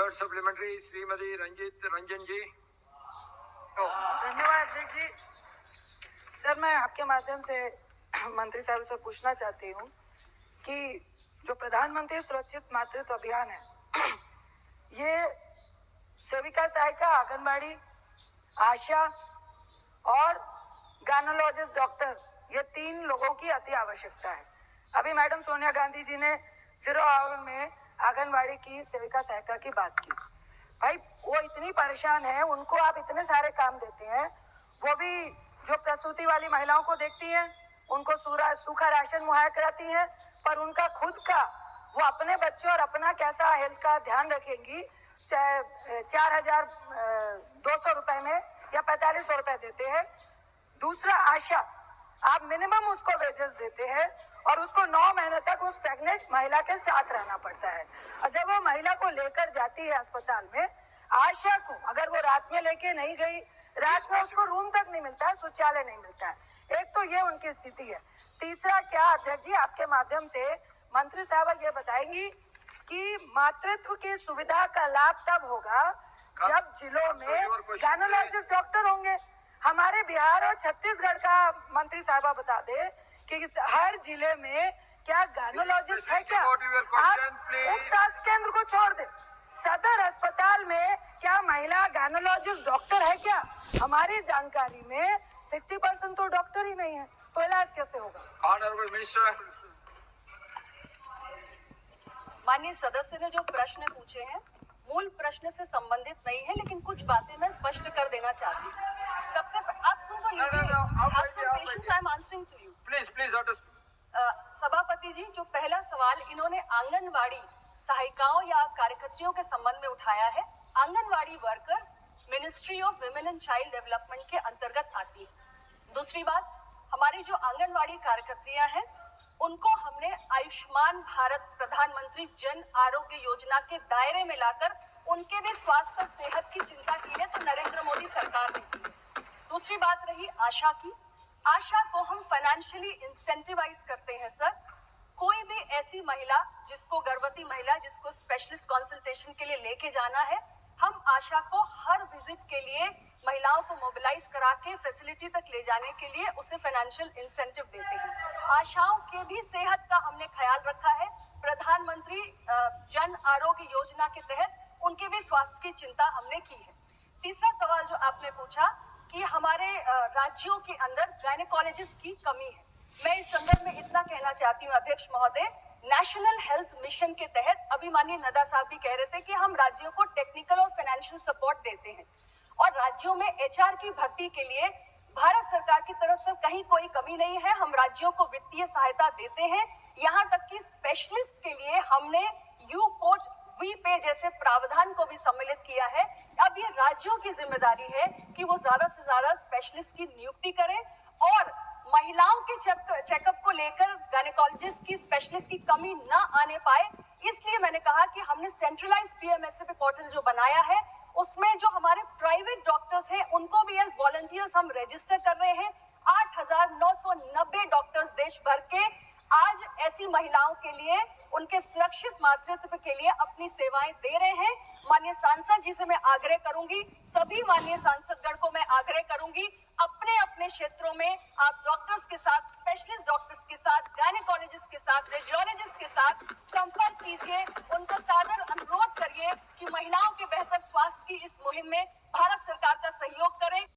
Third supplementary Shrimati Ranjit Ranjan जी। धन्यवाद अध्यक्ष जी। Sir, मैं आपके माध्यम से मंत्री साहब से पूछना चाहती हूँ कि जो प्रधानमंत्री सुरक्षित मातृत्व अभियान है, ये सेविका सहायिका, आंगनबाड़ी, आशा और गायनोलॉजिस्ट डॉक्टर, ये 3 लोगों की अति आवश्यकता है। अभी मैडम सोनिया गांधी जी ने 0 आवर में आंगनबाड़ी की सेविका सहायिका की बात की। भाई, वो इतनी परेशान है, उनको आप इतने सारे काम देते हैं, वो भी जो प्रसूति वाली महिलाओं को देखती हैं, उनको सूखा राशन मुहैया कराती हैं, पर उनका खुद का, वो अपने बच्चों और अपना कैसा हेल्थ का ध्यान रखेंगी, चाहे 4,200 रुपए में या 4500 रुपए देते हैं। दूसरा, आशा, आप मिनिमम उसको वेजेस देते हैं और उसको 9 महीने तक उस प्रेग्नेंट महिला के साथ रहना पड़ता है। और जब वो महिला को लेकर जाती है अस्पताल में, आशा को अगर वो रात में लेके नहीं गई, रात में उसको रूम तक नहीं मिलता है, शौचालय नहीं मिलता है। एक तो ये उनकी स्थिति है। तीसरा, क्या अध्यक्ष जी आपके माध्यम से मंत्री साहब ये बताएंगी कि मातृत्व की सुविधा का लाभ तब होगा जब जिलों में गायनोलॉजिस्ट डॉक्टर होंगे। हमारे बिहार और छत्तीसगढ़ का मंत्री साहबा बता दे कि हर जिले में क्या गायनोलॉजिस्ट है क्या? आप उप स्वास्थ्य केंद्र को छोड़ दे, सदर अस्पताल में क्या महिला गायनोलॉजिस्ट डॉक्टर है क्या? हमारी जानकारी में 60% तो डॉक्टर ही नहीं है, तो इलाज कैसे होगा? Honourable minister. माननीय सदस्य ने जो प्रश्न पूछे हैं मूल प्रश्न से संबंधित नहीं है, लेकिन कुछ बातें मैं स्पष्ट कर देना चाहती हूँ। सबसे आप सुन तो लीजिए, I am answering to you. Please सभापति जी, जो पहला सवाल इन्होंने आंगनवाड़ी सहायिकाओं या कार्यकर्तियों के संबंध में उठाया है, anganwadi workers ministry of women and child development के अंतर्गत आती है। दूसरी बात, हमारी जो आंगनवाड़ी कार्यकर्तियां हैं, उनको हमने आयुष्मान भारत प्रधानमंत्री जन आरोग्य योजना के दायरे में लाकर उनके भी स्वास्थ्य और सेहत की चिंता की है, तो नरेंद्र मोदी सरकार ने की है। दूसरी बात रही आशा की। आशा को हम फाइनेंशियली इंसेंटिवाइज करते हैं सर। कोई भी ऐसी महिला, जिसको गर्भवती महिला, जिसको स्पेशलिस्ट कंसल्टेशन के लिए लेके जाना है, हम आशा को हर विजिट के लिए महिलाओं को मोबिलाइज करा के फैसिलिटी तक ले जाने के लिए उसे फाइनेंशियल इंसेंटिव देते हैं। आशाओं के भी सेहत का हमने ख्याल रखा है। प्रधानमंत्री जन आरोग्य योजना के तहत उनके भी स्वास्थ्य की चिंता हमने की है। तीसरा सवाल जो आपने पूछा कि हमारे राज्यों के अंदर गायनेकोलॉजिस्ट की कमी है, मैं इस संदर्भ में इतना कहना चाहती हूँ अध्यक्ष महोदय, नेशनल हेल्थ मिशन के तहत अभी माननीय नड्डा साहब भी कह रहे थे कि हम राज्यों को टेक्निकल और फाइनेंशियल सपोर्ट देते हैं, और राज्यों में एचआर की भर्ती के लिए भारत सरकार की तरफ से कहीं कोई कमी नहीं है। हम राज्यों को वित्तीय सहायता देते हैं, यहाँ तक कि स्पेशलिस्ट के लिए हमने यू कोट वी पे जैसे प्रावधान को भी सम्मिलित किया है। अब ये राज्यों की जिम्मेदारी है कि वो ज्यादा से ज्यादा स्पेशलिस्ट की नियुक्ति करें, और महिलाओं के चेकअप को लेकर गायनेकोलॉजिस्ट की, स्पेशलिस्ट की कमी न आने पाए, इसलिए मैंने कहा कि हमने सेंट्रलाइज पीएमएसए पोर्टल जो बनाया है, उसमें जो हमारे प्राइवेट डॉक्टर्स हैं उनको भी एज वॉलंटियर्स हम रजिस्टर कर रहे हैं। 8,990 डॉक्टर्स देश भर के आज ऐसी महिलाओं के लिए, उनके सुरक्षित मातृत्व के लिए अपनी सेवाएं दे रहे हैं। माननीय सांसद जी से मैं आग्रह करूंगी, सभी माननीय सांसदगण को मैं आग्रह करूंगी, अपने अपने क्षेत्रों में आप डॉक्टर्स के साथ, स्पेशलिस्ट डॉक्टर्स के साथ, गायनेकोलॉजिस्ट के साथ, रेडियोलॉजिस्ट के साथ संपर्क कीजिए, उनको सादर अनुरोध करिए कि महिलाओं के बेहतर स्वास्थ्य की इस मुहिम में भारत सरकार